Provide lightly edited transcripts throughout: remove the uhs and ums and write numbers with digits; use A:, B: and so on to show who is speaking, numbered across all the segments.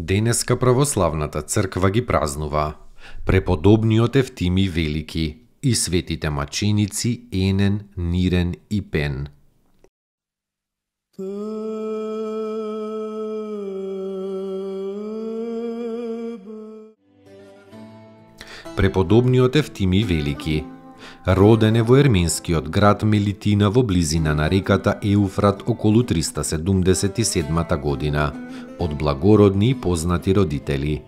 A: Денеска православната црква ги празнува преподобниот Евтимий Велики и светите маченици Енен, Нирен и Пен. Преподобниот Евтимий Велики роден е во ерменскиот град Мелитина во близина на реката Еуфрат околу 377 година, од благородни и познати родители.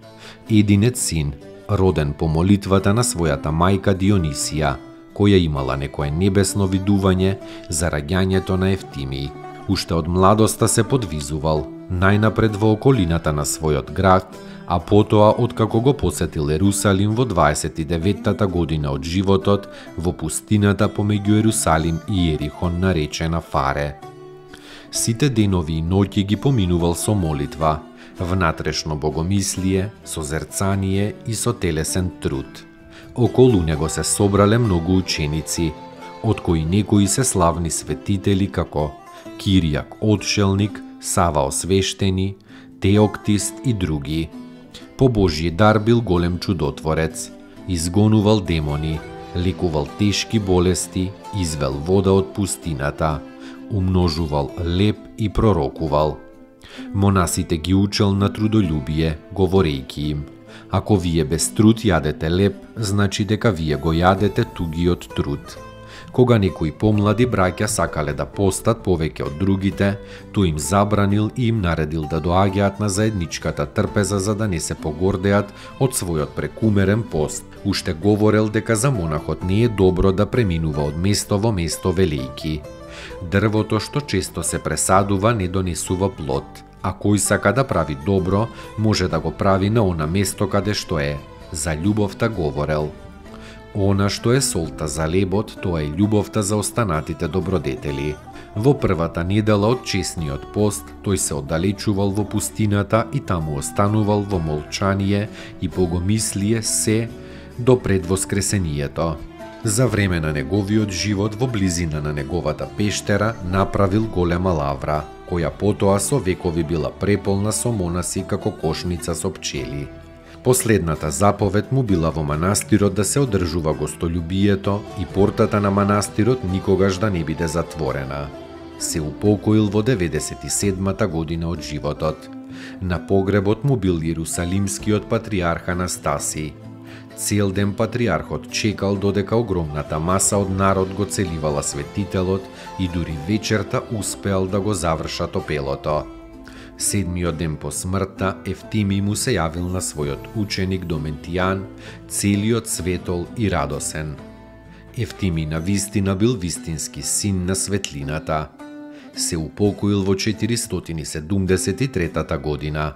A: Единет син, роден по молитвата на својата мајка Дионисија, која имала некое небесно видување за раѓањето на Евтимий. Уште од младоста се подвизувал, најнапред во околината на својот град, а потоа откако го посетил Ерусалим во 29-та година од животот во пустината помеѓу Ерусалим и Ерихон наречена Фаре. Сите денови и ноќи ги поминувал со молитва, внатрешно богомислие, со зерцание и со телесен труд. Околу него се собрале многу ученици, од кои некои се славни светители како Киријак Отшелник, Сава Освештени, Теоктист и други. По Божји дар бил голем чудотворец, изгонувал демони, лекувал тешки болести, извел вода од пустината, умножувал леп и пророкувал. Монасите ги учел на трудолюбие, говорејќи им: ако вие без труд јадете леп, значи дека вие го јадете тугиот труд. Кога некои помлади браќа сакале да постат повеќе од другите, тој им забранил и им наредил да доаѓаат на заедничката трпеза за да не се погордеат од својот прекумерен пост. Уште говорел дека за монахот не е добро да преминува од место во место велејќи: дрвото што често се пресадува не донесува плод, а кој сака да прави добро може да го прави на она место каде што е. За љубовта говорел. Она што е солта за лебот, тоа е љубовта за останатите добродетели. Во првата недела од честниот пост, тој се оддалечувал во пустината и таму останувал во молчание и богомислие се до пред воскресението. За време на неговиот живот во близина на неговата пештера направил голема лавра, која потоа со векови била преполна со монаси како кошница со пчели. Последната заповед му била во манастирот да се одржува гостолюбието и портата на манастирот никогаш да не биде затворена. Се упокоил во 97-та година од животот. На погребот му бил Јерусалимскиот патриарх Анастасий. Цел ден патриархот чекал додека огромната маса од народ го целивала светителот и дури вечерта успеал да го заврша топелото. Седмиот ден по смртта, Евтимий му се јавил на својот ученик Доментијан, целиот светол и радосен. Евтимий на вистина бил вистински син на светлината. Се упокоил во 473 година.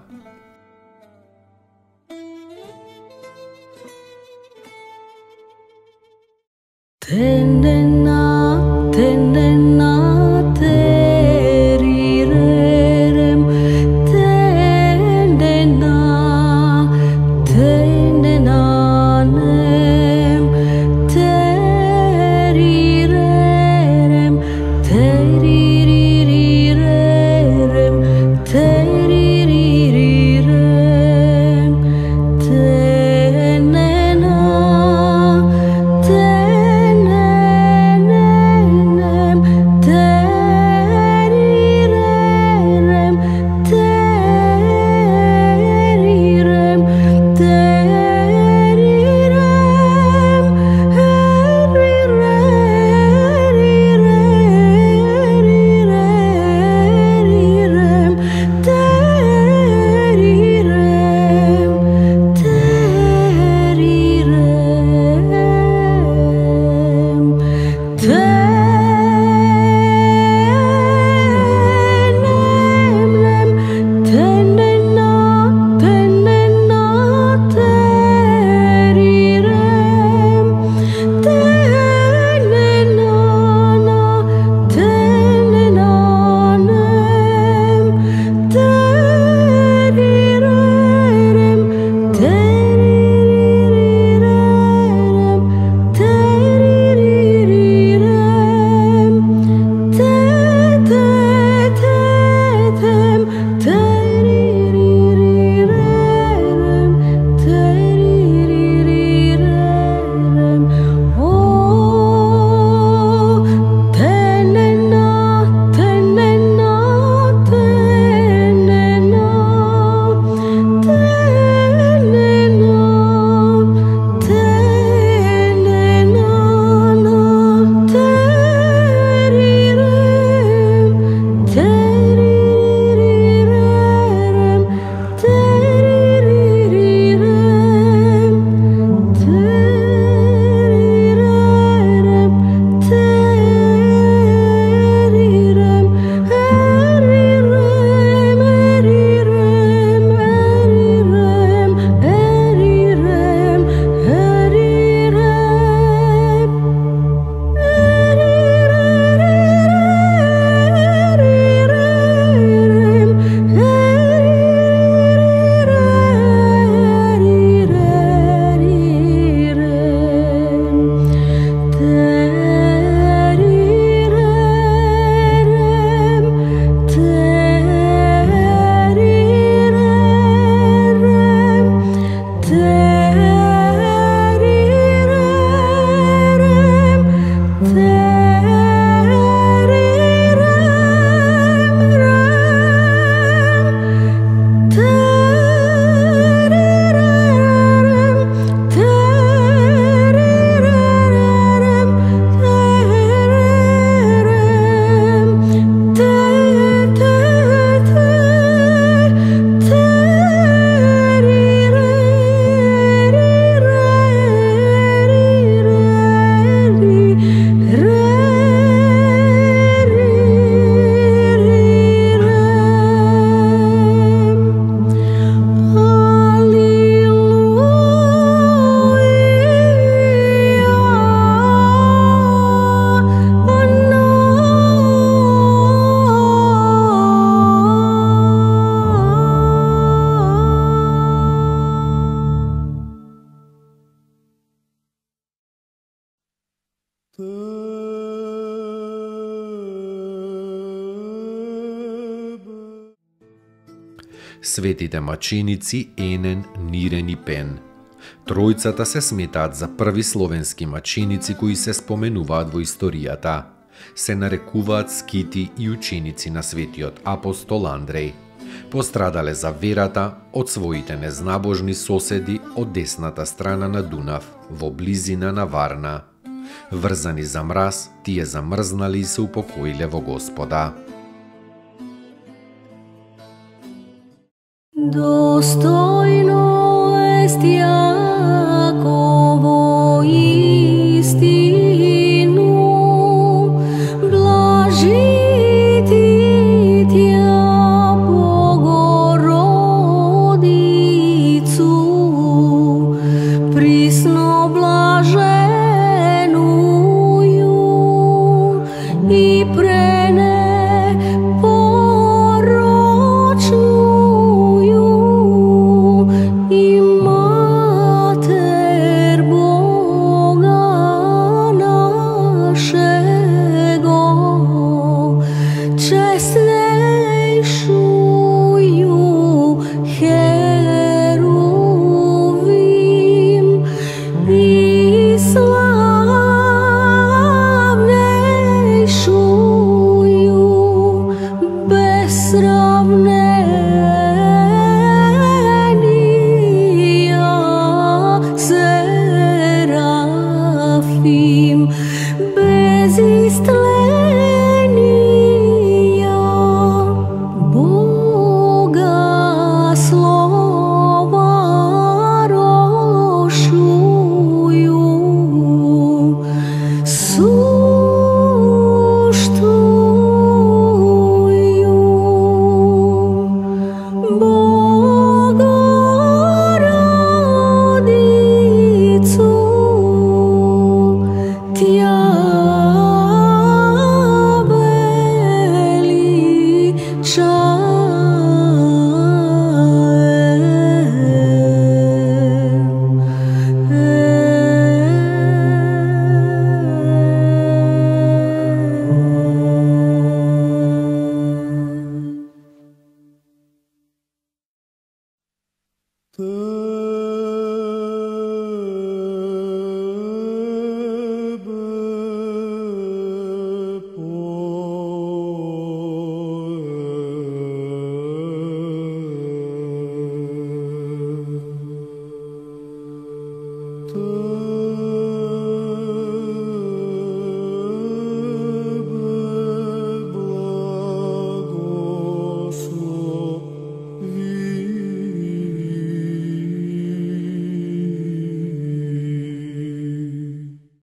A: Светите маченици Енен, Нирен и Пен. Тројцата се сметаат за први словенски маченици кои се споменуваат во историјата. Се нарекуваат скити и ученици на светиот апостол Андреј. Пострадале за верата од своите незнабожни соседи од десната страна на Дунав, во близина на Варна. Врзани за мраз, тие замрзнали и се упокоиле во Господа.
B: Достойно est Iaco